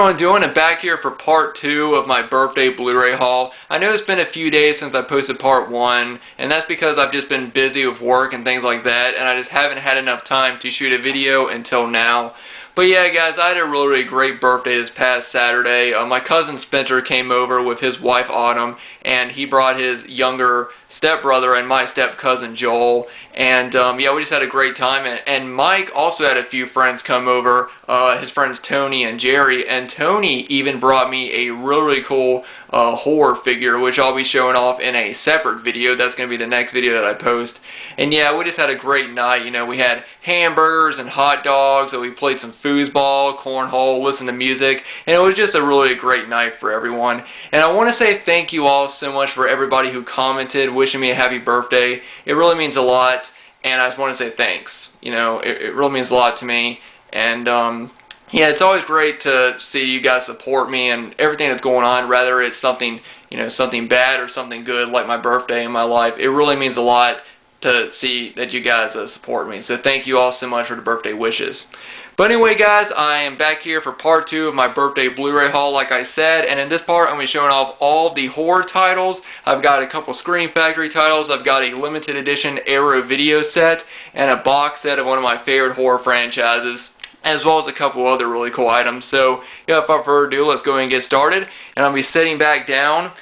So I'm doing it back here for part 2 of my birthday Blu-ray haul. I know it's been a few days since I posted part 1, and that's because I've just been busy with work and things like that, and I just haven't had enough time to shoot a video until now. But yeah, guys, I had a really great birthday this past Saturday. My cousin Spencer came over with his wife Autumn, and he brought his younger stepbrother and my step cousin Joel. And yeah, we just had a great time. And Mike also had a few friends come over, his friends Tony and Jerry. And Tony even brought me a really cool horror figure, which I'll be showing off in a separate video. That's going to be the next video that I post. And yeah, we just had a great night. You know, we had hamburgers and hot dogs, and we played some foosball, cornhole, listened to music, and it was just a really great night for everyone. And I want to say thank you all so much for everybody who commented wishing me a happy birthday. It really means a lot, and I just want to say thanks. You know, it really means a lot to me. And yeah, it's always great to see you guys support me and everything that's going on, whether it's something, you know, something bad or something good like my birthday in my life. It really means a lot to see that you guys support me. So thank you all so much for the birthday wishes. But anyway, guys, I am back here for part 2 of my birthday Blu-ray haul, like I said. And in this part, I'm going to be showing off all the horror titles. I've got a couple Scream Factory titles. I've got a limited edition Arrow video set and a box set of one of my favorite horror franchises, as well as a couple other really cool items. So, yeah, without further ado, let's go ahead and get started. And I'll be sitting back down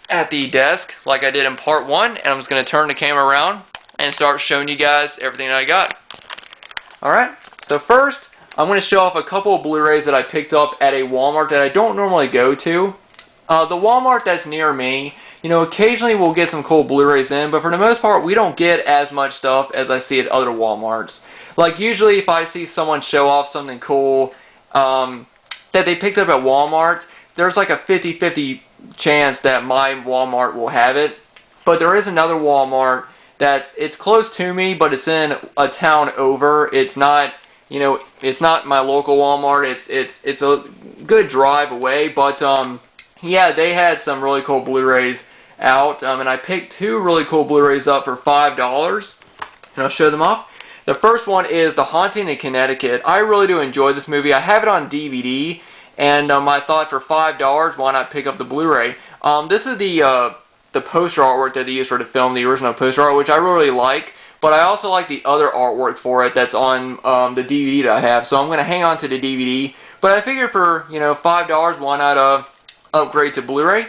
at the desk like I did in part 1, and I'm just going to turn the camera around and start showing you guys everything that I got. Alright, so first I'm going to show off a couple of Blu-rays that I picked up at a Walmart that I don't normally go to. The Walmart that's near me, you know, occasionally we'll get some cool Blu-rays in, but for the most part we don't get as much stuff as I see at other Walmarts. Like usually if I see someone show off something cool that they picked up at Walmart, there's like a 50-50 chance that my Walmart will have it. But there is another Walmart it's close to me, but it's in a town over. It's not, you know, it's not my local Walmart. It's a good drive away, but yeah, they had some really cool Blu-rays out, and I picked 2 really cool Blu-rays up for $5, and I'll show them off. The first one is The Haunting in Connecticut. I really do enjoy this movie. I have it on DVD, and I thought for $5, why not pick up the Blu-ray? This is the poster artwork that they used for the film, the original poster art, which I really like, but I also like the other artwork for it that's on the DVD that I have, so I'm going to hang on to the DVD, but I figured for, you know, $5, why not upgrade to Blu-ray?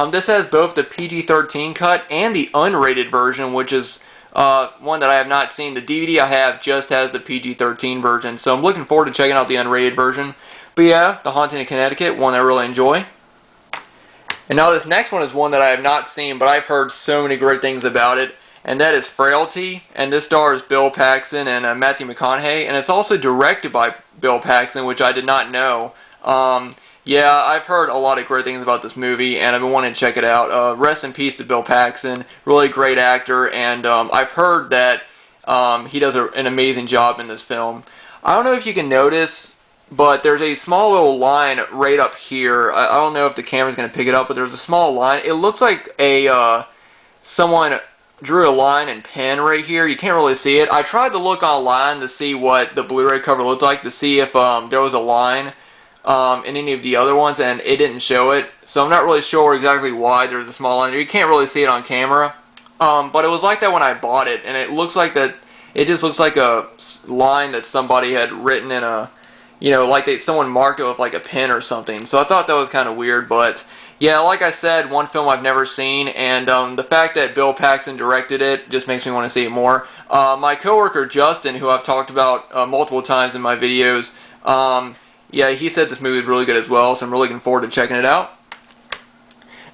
This has both the PG-13 cut and the unrated version, which is one that I have not seen. The DVD I have just has the PG-13 version, so I'm looking forward to checking out the unrated version. But yeah, The Haunting in Connecticut, one I really enjoy. And now this next one is one that I have not seen, but I've heard so many great things about it, and that is Frailty, and this stars Bill Paxton and Matthew McConaughey, and it's also directed by Bill Paxton, which I did not know. Yeah, I've heard a lot of great things about this movie, and I've been wanting to check it out. Rest in peace to Bill Paxton, really great actor, and I've heard that he does an amazing job in this film. I don't know if you can notice, but there's a small little line right up here. I don't know if the camera's going to pick it up, but there's a small line. It looks like someone drew a line in pen right here. You can't really see it. I tried to look online to see what the Blu-ray cover looked like, to see if there was a line in any of the other ones, and it didn't show it. So I'm not really sure exactly why there's a small line there. You can't really see it on camera. But it was like that when I bought it, and it looks like that. It just looks like a line that somebody had written in a, you know, like someone marked it with like a pen or something. So I thought that was kind of weird, but yeah, like I said, one film I've never seen, and the fact that Bill Paxton directed it just makes me want to see it more. My coworker Justin, who I've talked about multiple times in my videos, yeah, he said this movie is really good as well, so I'm really looking forward to checking it out.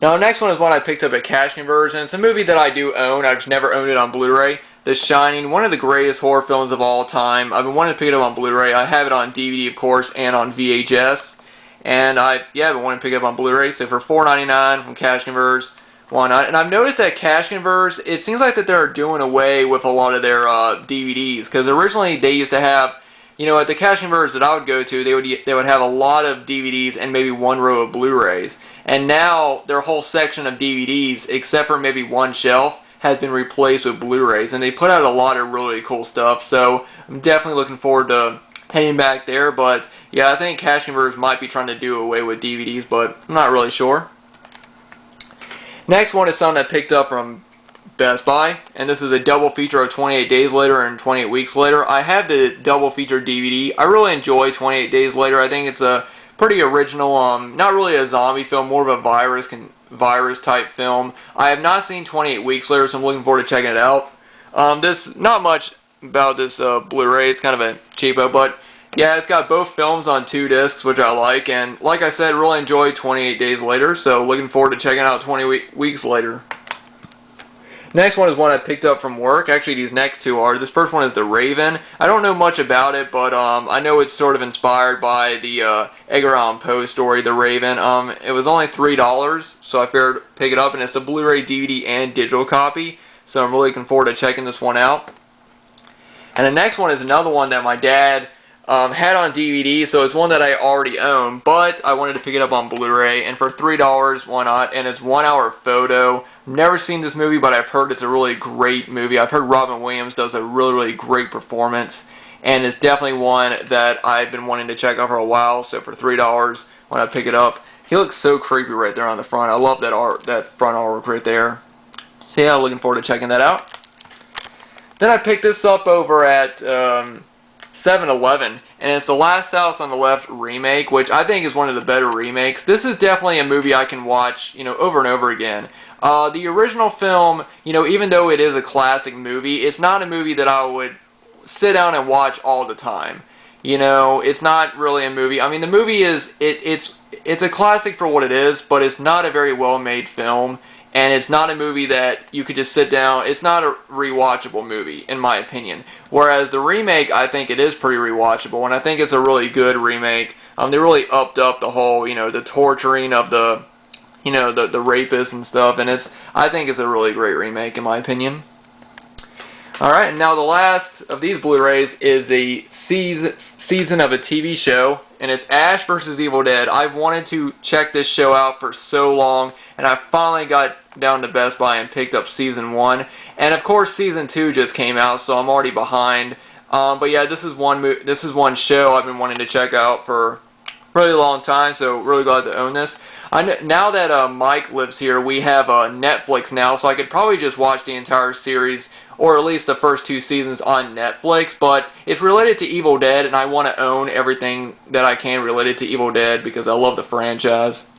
Now, the next one is one I picked up at Cash Conversion. It's a movie that I do own. I've just never owned it on Blu-ray. The Shining, one of the greatest horror films of all time. I've been wanting to pick it up on Blu-ray. I have it on DVD, of course, and on VHS. And I've been wanting to pick it up on Blu-ray. So for $4.99 from Cash Converse, why not? And I've noticed that Cash Converse, it seems like that they're doing away with a lot of their DVDs. Because originally they used to have, you know, at the Cash Converse that I would go to, they would have a lot of DVDs and maybe one row of Blu-rays. And now their whole section of DVDs, except for maybe one shelf, has been replaced with Blu-rays, and they put out a lot of really cool stuff, so I'm definitely looking forward to heading back there. But yeah, I think cash converters might be trying to do away with DVDs, but I'm not really sure. Next one is something I picked up from Best Buy, and this is a double feature of 28 Days Later and 28 Weeks Later. I have the double feature DVD. I really enjoy 28 Days Later. I think it's a pretty original, not really a zombie film, more of a virus type film. I have not seen 28 Weeks Later, so I'm looking forward to checking it out. Not much about this Blu-ray. It's kind of a cheapo, but yeah, it's got both films on 2 discs, which I like, and like I said, really enjoyed 28 Days Later, so looking forward to checking out 28 Weeks Later. Next one is one I picked up from work. Actually, these next two are. This first one is The Raven. I don't know much about it, but I know it's sort of inspired by the Edgar Allan Poe story, The Raven. It was only $3, so I figured pick it up, and it's a Blu-ray, DVD, and digital copy. So I'm really looking forward to checking this one out. And the next one is another one that my dad had on DVD, so it's one that I already own, but I wanted to pick it up on Blu-ray, and for $3, why not? And it's 1 hour photo. Never seen this movie, but I've heard it's a really great movie. I've heard Robin Williams does a really great performance, and it's definitely one that I've been wanting to check out for a while, so for $3, when I pick it up, he looks so creepy right there on the front. I love that that front artwork right there. So yeah, looking forward to checking that out. Then I picked this up over at 7-Eleven, and it's The Last House on the Left remake, which I think is one of the better remakes. This is definitely a movie I can watch, over and over again. The original film, even though it is a classic movie, it's not a movie that I would sit down and watch all the time. It's not really a movie. I mean, the movie is, it's a classic for what it is, but it's not a very well-made film. And it's not a movie that you could just sit down. It's not a rewatchable movie, in my opinion. Whereas the remake, I think it is pretty rewatchable, and I think it's a really good remake. They really upped up the whole, the torturing of the, the rapists and stuff, and I think it's a really great remake, in my opinion. Alright, and now the last of these Blu-rays is a season of a TV show, and it's Ash vs. Evil Dead. I've wanted to check this show out for so long, and I finally got down to Best Buy and picked up season 1. And of course, season 2 just came out, so I'm already behind. But yeah, this is one show I've been wanting to check out for a really long time, so really glad to own this. Now that Mike lives here, we have Netflix now, so I could probably just watch the entire series, or at least the first 2 seasons on Netflix, but it's related to Evil Dead, and I want to own everything that I can related to Evil Dead, because I love the franchise.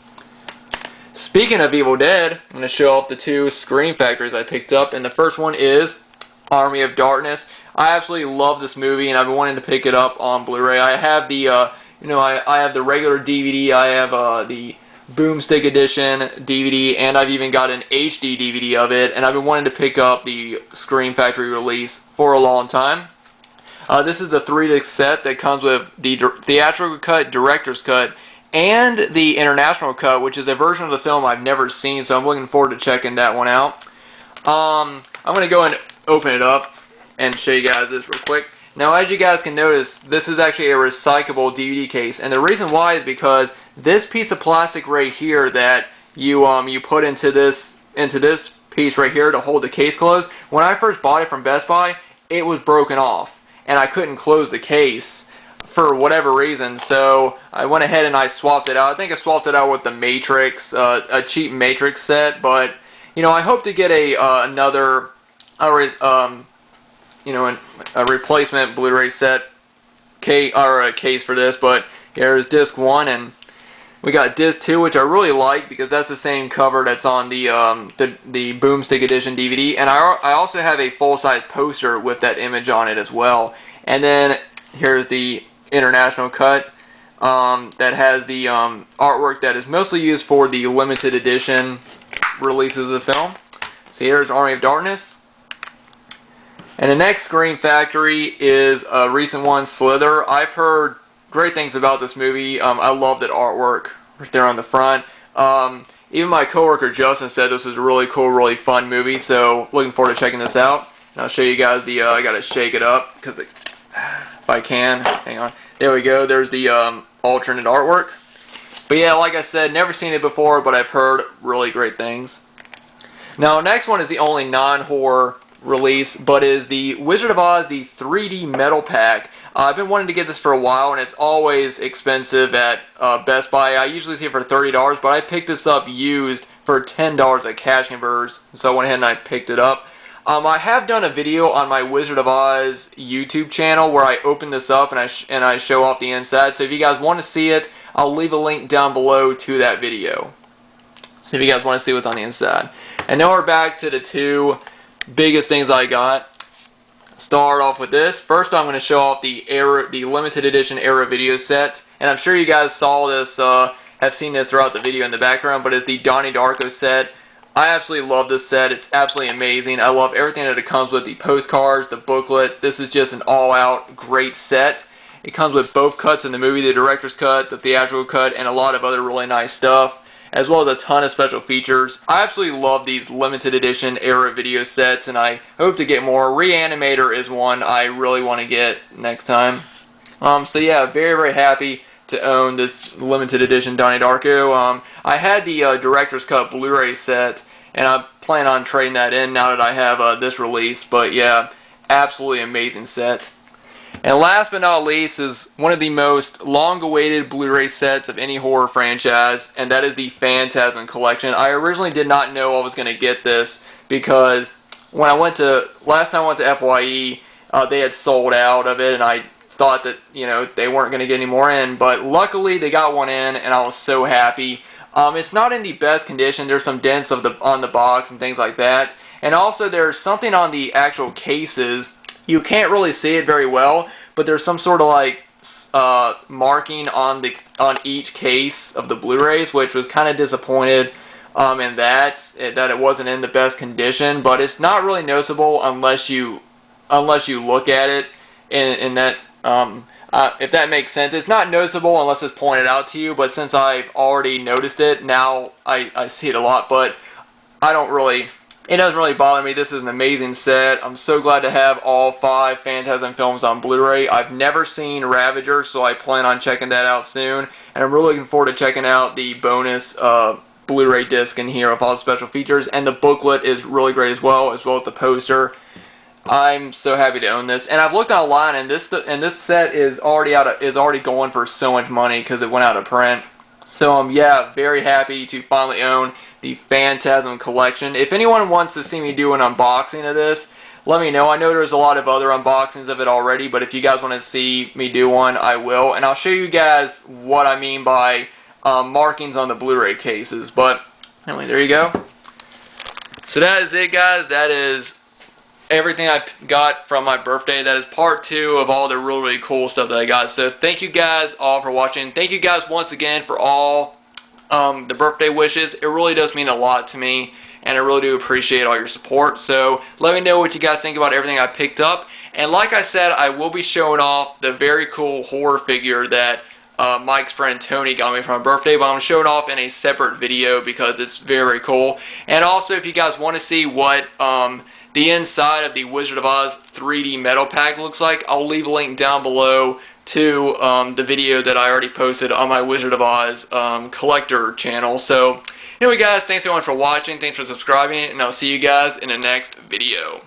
Speaking of Evil Dead, I'm going to show off the 2 Scream Factories I picked up, and the first one is Army of Darkness. I absolutely love this movie, and I've been wanting to pick it up on Blu-ray. I have the, I have the regular DVD, I have the Boomstick Edition DVD, and I've even got an HD DVD of it, and I've been wanting to pick up the Scream Factory release for a long time. This is the 3-disc set that comes with the theatrical cut, director's cut, and the international cut, which is a version of the film I've never seen, so I'm looking forward to checking that one out. I'm going to go and open it up and show you guys this real quick. Now, as you guys can notice, this is actually a recyclable DVD case, and the reason why is because this piece of plastic right here that you put into this piece right here to hold the case closed, when I first bought it from Best Buy, it was broken off, and I couldn't close the case for whatever reason, so I went ahead and I swapped it out. I think I swapped it out with the Matrix, a cheap Matrix set, but I hope to get another a replacement Blu-ray set case for this. But here's disc 1, and we got disc 2, which I really like because that's the same cover that's on the Boomstick Edition DVD, and I also have a full-size poster with that image on it as well. And then here's the international cut that has the artwork that is mostly used for the limited edition releases of the film. So here's Army of Darkness. And the next Scream Factory is a recent one, Slither. I've heard great things about this movie. I love that artwork right there on the front. Even my coworker Justin said this was a really cool, really fun movie, so looking forward to checking this out. And I'll show you guys the, I gotta shake it up, because if I can, hang on. There we go, there's the alternate artwork. But yeah, like I said, never seen it before, but I've heard really great things. Now, next one is the only non-horror release, but is the Wizard of Oz, the 3D Metalpak. I've been wanting to get this for a while, and it's always expensive at Best Buy. I usually see it for $30, but I picked this up used for $10 at Cash Converters, so I went ahead and I picked it up. I have done a video on my Wizard of Oz YouTube channel where I open this up and I show off the inside. So if you guys want to see it, I'll leave a link down below to that video. So if you guys want to see what's on the inside. And now we're back to the two biggest things I got. Start off with this. First, I'm going to show off the limited edition Era video set, and I'm sure you guys saw this, have seen this throughout the video in the background, but it's the Donnie Darko set. I absolutely love this set. It's absolutely amazing. I love everything that it comes with, the postcards, the booklet. This is just an all-out great set. It comes with both cuts in the movie, the director's cut, the theatrical cut, and a lot of other really nice stuff, as well as a ton of special features. I absolutely love these limited edition Era video sets, and I hope to get more. Reanimator is one I really want to get next time. So yeah, very, very happy to own this limited edition Donnie Darko. I had the director's cut Blu-ray set, and I plan on trading that in now that I have this release. But yeah, absolutely amazing set. And last but not least is one of the most long-awaited Blu-ray sets of any horror franchise, and that is the Phantasm Collection. I originally did not know I was going to get this because when last time I went to FYE, they had sold out of it, and I thought that, you know, they weren't going to get any more in, but luckily they got one in, and I was so happy. It's not in the best condition. There's some dents on the box and things like that, and also there's something on the actual cases. You can't really see it very well, but there's some sort of like marking on each case of the Blu-rays, which was kind of disappointed in that it wasn't in the best condition. But it's not really noticeable unless you look at it in that. If that makes sense. It's not noticeable unless it's pointed out to you, but since I've already noticed it, now I see it a lot, but it doesn't really bother me. This is an amazing set. I'm so glad to have all 5 Phantasm films on Blu-ray. I've never seen Ravager, so I plan on checking that out soon, and I'm really looking forward to checking out the bonus Blu-ray disc in here with all the special features, and the booklet is really great as well as the poster. I'm so happy to own this, and I've looked online, and this set is already going for so much money because it went out of print. So yeah, very happy to finally own the Phantasm Collection. If anyone wants to see me do an unboxing of this, let me know. I know there's a lot of other unboxings of it already, but if you guys want to see me do one, I will, and I'll show you guys what I mean by markings on the Blu-ray cases. But anyway, there you go. So that is it, guys. That is everything I got from my birthday. That is part 2 of all the really cool stuff that I got. So thank you guys all for watching. Thank you guys once again for all the birthday wishes. It really does mean a lot to me, and I really do appreciate all your support. So let me know what you guys think about everything I picked up. And like I said, I will be showing off the very cool horror figure that Mike's friend Tony got me for my birthday, but I'm going to show it off in a separate video because it's very, very cool. And also, if you guys want to see what the inside of the Wizard of Oz 3D Metalpak looks like, I'll leave a link down below to the video that I already posted on my Wizard of Oz collector channel. So anyway, guys, thanks everyone for watching, thanks for subscribing, and I'll see you guys in the next video.